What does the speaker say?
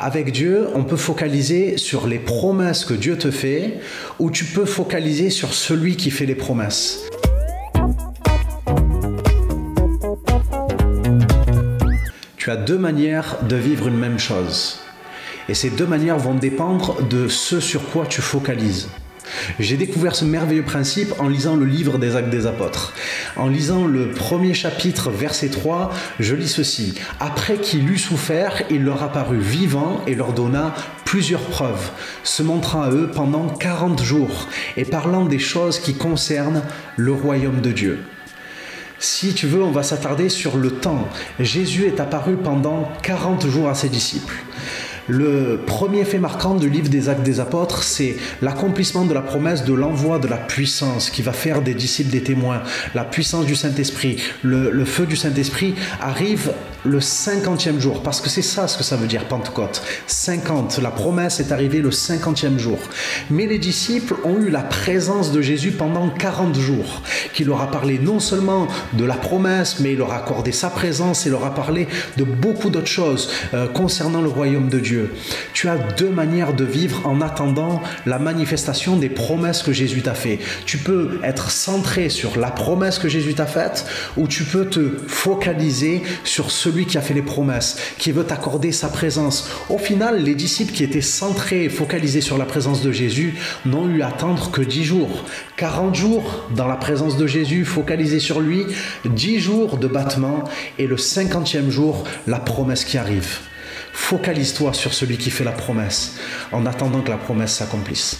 Avec Dieu, on peut focaliser sur les promesses que Dieu te fait, ou tu peux focaliser sur celui qui fait les promesses. Tu as deux manières de vivre une même chose. Et ces deux manières vont dépendre de ce sur quoi tu focalises. J'ai découvert ce merveilleux principe en lisant le livre des Actes des Apôtres. En lisant le premier chapitre, verset 3, je lis ceci. « Après qu'il eut souffert, il leur apparut vivant et leur donna plusieurs preuves, se montrant à eux pendant 40 jours et parlant des choses qui concernent le royaume de Dieu. » Si tu veux, on va s'attarder sur le temps. Jésus est apparu pendant 40 jours à ses disciples. Le premier fait marquant du livre des Actes des Apôtres, c'est l'accomplissement de la promesse de l'envoi de la puissance qui va faire des disciples des témoins. La puissance du Saint-Esprit, le feu du Saint-Esprit arrive le 50e jour, parce que c'est ça ce que ça veut dire Pentecôte. 50, la promesse est arrivée le 50e jour. Mais les disciples ont eu la présence de Jésus pendant 40 jours, qui leur a parlé non seulement de la promesse, mais il leur a accordé sa présence et leur a parlé de beaucoup d'autres choses concernant le royaume de Dieu. Tu as deux manières de vivre en attendant la manifestation des promesses que Jésus t'a fait. Tu peux être centré sur la promesse que Jésus t'a faite, ou tu peux te focaliser sur celui qui a fait les promesses, qui veut t'accorder sa présence. Au final, les disciples qui étaient centrés et focalisés sur la présence de Jésus n'ont eu à attendre que 10 jours. 40 jours dans la présence de Jésus, focalisés sur lui, 10 jours de battement, et le 50e jour, la promesse qui arrive. Focalise-toi sur celui qui fait la promesse, en attendant que la promesse s'accomplisse.